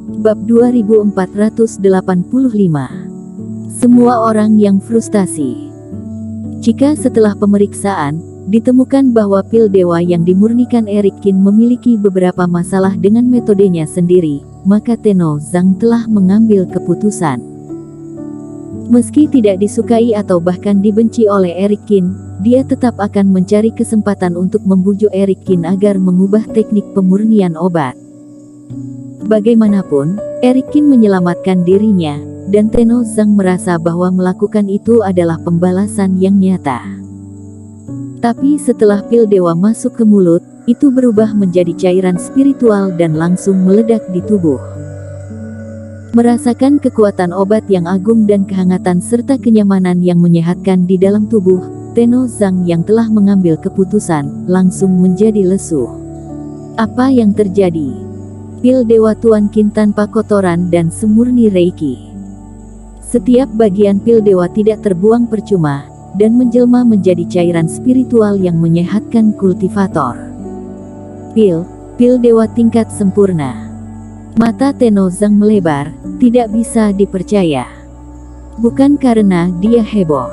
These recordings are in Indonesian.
Bab 2485. Semua orang yang frustasi. Jika setelah pemeriksaan, ditemukan bahwa pil dewa yang dimurnikan Eric Kin memiliki beberapa masalah dengan metodenya sendiri, maka Tenno Zhang telah mengambil keputusan. Meski tidak disukai atau bahkan dibenci oleh Eric Kin, dia tetap akan mencari kesempatan untuk membujuk Eric Kin agar mengubah teknik pemurnian obat. Bagaimanapun, Eric Kin menyelamatkan dirinya, dan Tenno Zhang merasa bahwa melakukan itu adalah pembalasan yang nyata. Tapi setelah pil dewa masuk ke mulut, itu berubah menjadi cairan spiritual dan langsung meledak di tubuh. Merasakan kekuatan obat yang agung dan kehangatan serta kenyamanan yang menyehatkan di dalam tubuh, Tenno Zhang yang telah mengambil keputusan, langsung menjadi lesu. Apa yang terjadi? Pil Dewa Tuan Qin tanpa kotoran dan semurni Reiki. Setiap bagian pil dewa tidak terbuang percuma, dan menjelma menjadi cairan spiritual yang menyehatkan kultivator. Pil dewa tingkat sempurna. Mata Tenno Zhang melebar, tidak bisa dipercaya. Bukan karena dia heboh.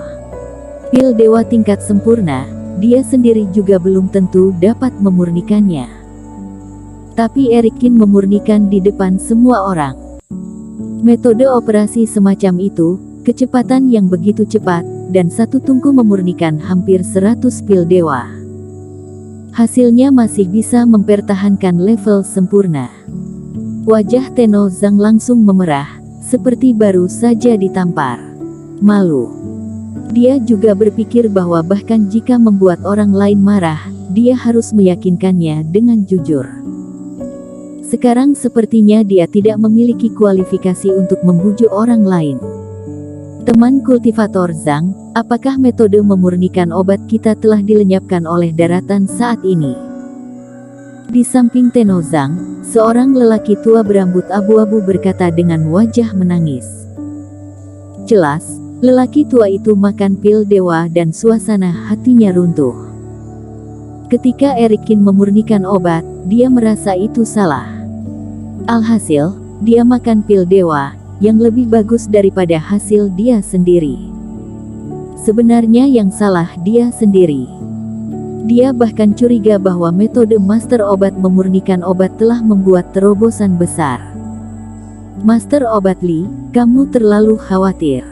Pil dewa tingkat sempurna, dia sendiri juga belum tentu dapat memurnikannya. Tapi Eric Kin memurnikan di depan semua orang. Metode operasi semacam itu, kecepatan yang begitu cepat, dan satu tungku memurnikan hampir 100 pil dewa. Hasilnya masih bisa mempertahankan level sempurna. Wajah Tenno Zhang langsung memerah, seperti baru saja ditampar. Malu. Dia juga berpikir bahwa bahkan jika membuat orang lain marah, dia harus meyakinkannya dengan jujur. Sekarang sepertinya dia tidak memiliki kualifikasi untuk membujuk orang lain. Teman kultivator Zhang, apakah metode memurnikan obat kita telah dilenyapkan oleh daratan saat ini? Di samping Tenno Zhang, seorang lelaki tua berambut abu-abu berkata dengan wajah menangis. Jelas, lelaki tua itu makan pil dewa dan suasana hatinya runtuh. Ketika Eric Kin memurnikan obat, dia merasa itu salah. Alhasil, dia makan pil dewa, yang lebih bagus daripada hasil dia sendiri. Sebenarnya yang salah dia sendiri. Dia bahkan curiga bahwa metode master obat memurnikan obat telah membuat terobosan besar. Master obat Li, kamu terlalu khawatir.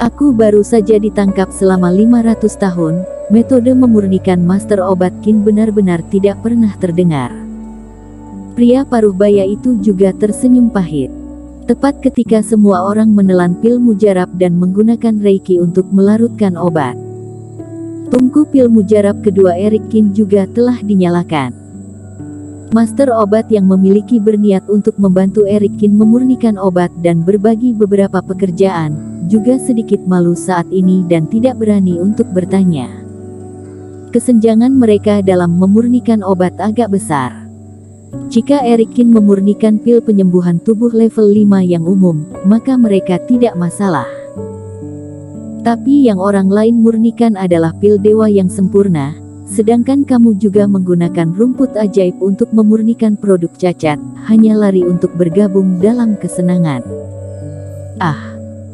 Aku baru saja ditangkap selama 500 tahun, metode memurnikan master obat Qin benar-benar tidak pernah terdengar. Pria paruh baya itu juga tersenyum pahit. Tepat ketika semua orang menelan pil mujarab dan menggunakan Reiki untuk melarutkan obat. Tungku pil mujarab kedua Eric Kin juga telah dinyalakan. Master obat yang memiliki berniat untuk membantu Eric Kin memurnikan obat dan berbagi beberapa pekerjaan, juga sedikit malu saat ini dan tidak berani untuk bertanya. Kesenjangan mereka dalam memurnikan obat agak besar. Jika Eric Kin memurnikan pil penyembuhan tubuh level 5 yang umum, maka mereka tidak masalah. Tapi yang orang lain murnikan adalah pil dewa yang sempurna, sedangkan kamu juga menggunakan rumput ajaib untuk memurnikan produk cacat, hanya lari untuk bergabung dalam kesenangan.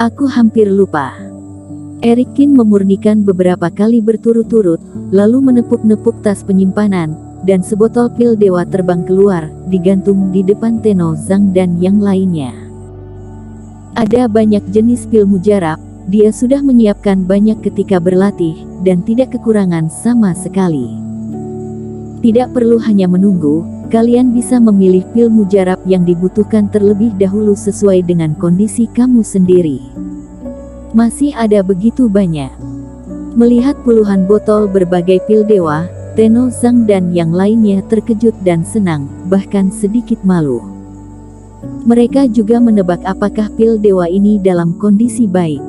Aku hampir lupa. Eric Kin memurnikan beberapa kali berturut-turut, lalu menepuk-nepuk tas penyimpanan, dan sebotol pil dewa terbang keluar, digantung di depan Tenno Zhang dan yang lainnya. Ada banyak jenis pil mujarab, dia sudah menyiapkan banyak ketika berlatih, dan tidak kekurangan sama sekali. Tidak perlu hanya menunggu, kalian bisa memilih pil mujarab yang dibutuhkan terlebih dahulu sesuai dengan kondisi kamu sendiri. Masih ada begitu banyak. Melihat puluhan botol berbagai pil dewa, Tenno Zhang dan yang lainnya terkejut dan senang, bahkan sedikit malu. Mereka juga menebak apakah pil dewa ini dalam kondisi baik.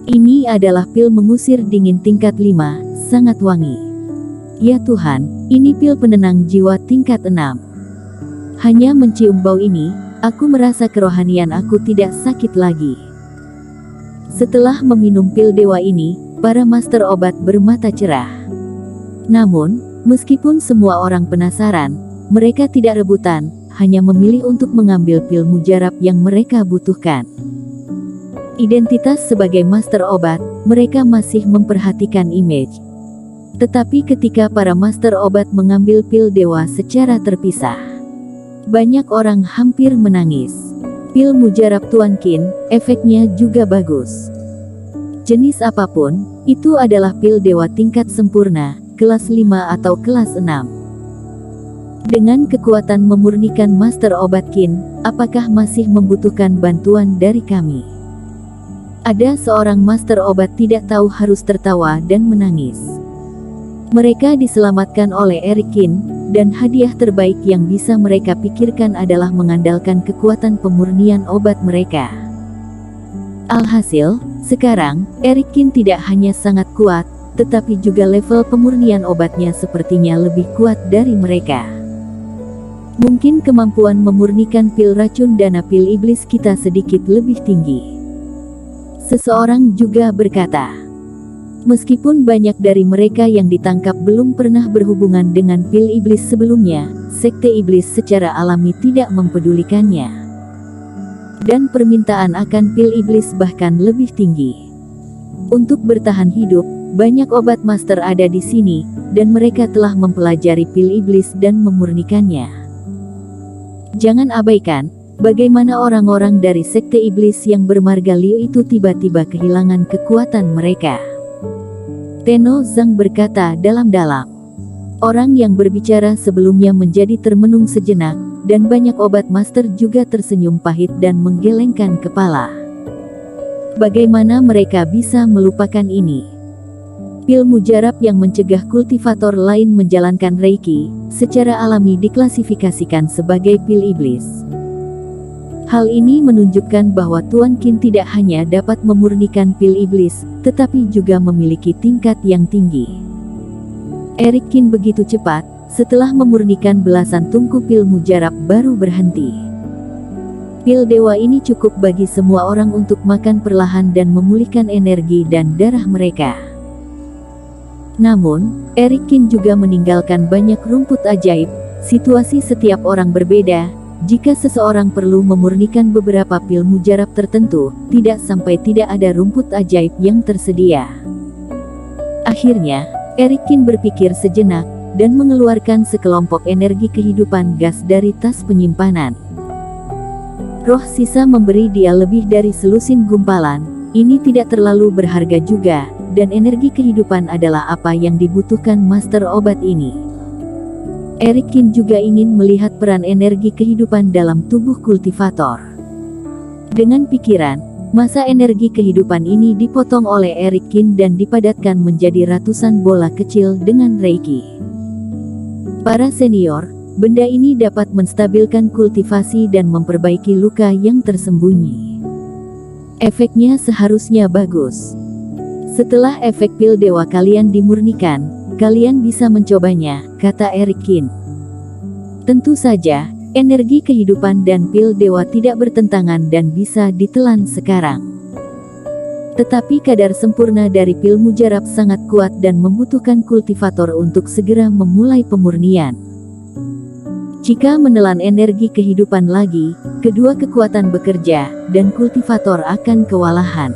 Ini adalah pil mengusir dingin tingkat 5, sangat wangi. Ya Tuhan, ini pil penenang jiwa tingkat 6. Hanya mencium bau ini, aku merasa kerohanian aku tidak sakit lagi. Setelah meminum pil dewa ini, para master obat bermata cerah. Namun, meskipun semua orang penasaran, mereka tidak rebutan, hanya memilih untuk mengambil pil mujarab yang mereka butuhkan. Identitas sebagai master obat, mereka masih memperhatikan image. Tetapi ketika para master obat mengambil pil dewa secara terpisah, banyak orang hampir menangis. Pil mujarab Tuan Qin, efeknya juga bagus. Jenis apapun, itu adalah pil dewa tingkat sempurna, kelas 5 atau kelas 6. Dengan kekuatan memurnikan master obat Qin, apakah masih membutuhkan bantuan dari kami? Ada seorang master obat tidak tahu harus tertawa dan menangis. Mereka diselamatkan oleh Eric Qin, dan hadiah terbaik yang bisa mereka pikirkan adalah mengandalkan kekuatan pemurnian obat mereka. Alhasil, sekarang, Eric Qin tidak hanya sangat kuat, tetapi juga level pemurnian obatnya sepertinya lebih kuat dari mereka. Mungkin kemampuan memurnikan pil racun dan pil iblis kita sedikit lebih tinggi. Seseorang juga berkata, meskipun banyak dari mereka yang ditangkap belum pernah berhubungan dengan pil iblis sebelumnya, sekte iblis secara alami tidak mempedulikannya. Dan permintaan akan pil iblis bahkan lebih tinggi. Untuk bertahan hidup, banyak obat master ada di sini, dan mereka telah mempelajari pil iblis dan memurnikannya. Jangan abaikan bagaimana orang-orang dari sekte iblis yang bermarga Liu itu tiba-tiba kehilangan kekuatan mereka. Tenno Zhang berkata dalam-dalam. Orang yang berbicara sebelumnya menjadi termenung sejenak, dan banyak obat master juga tersenyum pahit dan menggelengkan kepala. Bagaimana mereka bisa melupakan ini? Pil mujarab yang mencegah kultivator lain menjalankan Reiki, secara alami diklasifikasikan sebagai pil iblis. Hal ini menunjukkan bahwa Tuan Qin tidak hanya dapat memurnikan pil iblis, tetapi juga memiliki tingkat yang tinggi. Eric Qin begitu cepat, setelah memurnikan belasan tungku pil mujarab baru berhenti. Pil dewa ini cukup bagi semua orang untuk makan perlahan dan memulihkan energi dan darah mereka. Namun, Eric Qin juga meninggalkan banyak rumput ajaib. Situasi setiap orang berbeda. Jika seseorang perlu memurnikan beberapa pil mujarab tertentu, tidak sampai tidak ada rumput ajaib yang tersedia. Akhirnya, Eric Qin berpikir sejenak, dan mengeluarkan sekelompok energi kehidupan gas dari tas penyimpanan. Roh sisa memberi dia lebih dari selusin gumpalan. Ini tidak terlalu berharga juga, dan energi kehidupan adalah apa yang dibutuhkan master obat ini. Eric Qin juga ingin melihat peran energi kehidupan dalam tubuh kultivator. Dengan pikiran, masa energi kehidupan ini dipotong oleh Eric Qin dan dipadatkan menjadi ratusan bola kecil dengan Reiki. Para senior, benda ini dapat menstabilkan kultivasi dan memperbaiki luka yang tersembunyi. Efeknya seharusnya bagus. Setelah efek pil dewa kalian dimurnikan, kalian bisa mencobanya, kata Eric Qin. Tentu saja, energi kehidupan dan pil dewa tidak bertentangan dan bisa ditelan sekarang. Tetapi kadar sempurna dari pil mujarab sangat kuat dan membutuhkan kultivator untuk segera memulai pemurnian. Jika menelan energi kehidupan lagi, kedua kekuatan bekerja, dan kultivator akan kewalahan.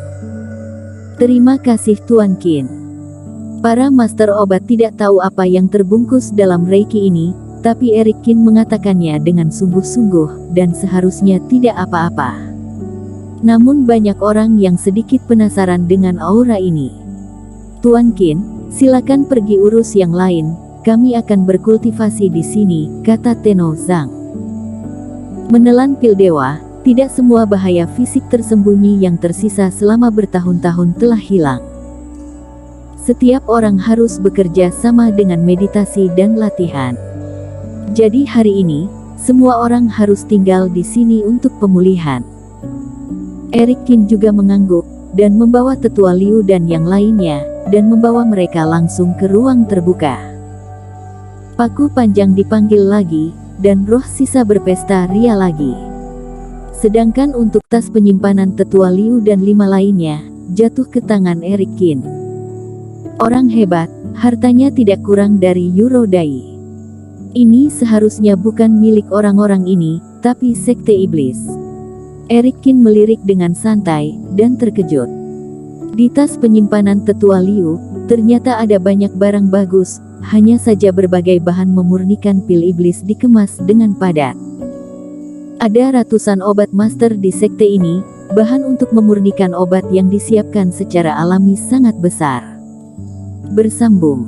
Terima kasih Tuan Qin. Para master obat tidak tahu apa yang terbungkus dalam Reiki ini, tapi Eric Qin mengatakannya dengan sungguh-sungguh, dan seharusnya tidak apa-apa. Namun banyak orang yang sedikit penasaran dengan aura ini. Tuan Qin, silakan pergi urus yang lain, kami akan berkultivasi di sini, kata Tenno Zhang. Menelan pil dewa, tidak semua bahaya fisik tersembunyi yang tersisa selama bertahun-tahun telah hilang. Setiap orang harus bekerja sama dengan meditasi dan latihan. Jadi hari ini, semua orang harus tinggal di sini untuk pemulihan. Eric Qin juga mengangguk, dan membawa tetua Liu dan yang lainnya, dan membawa mereka langsung ke ruang terbuka. Paku panjang dipanggil lagi, dan roh sisa berpesta ria lagi. Sedangkan untuk tas penyimpanan tetua Liu dan 5 lainnya, jatuh ke tangan Eric Qin. Orang hebat, hartanya tidak kurang dari euro dai. Ini seharusnya bukan milik orang-orang ini, tapi sekte iblis. Eric Kin melirik dengan santai dan terkejut. Di tas penyimpanan tetua Liu, ternyata ada banyak barang bagus, hanya saja berbagai bahan memurnikan pil iblis dikemas dengan padat. Ada ratusan obat master di sekte ini, bahan untuk memurnikan obat yang disiapkan secara alami sangat besar. Bersambung.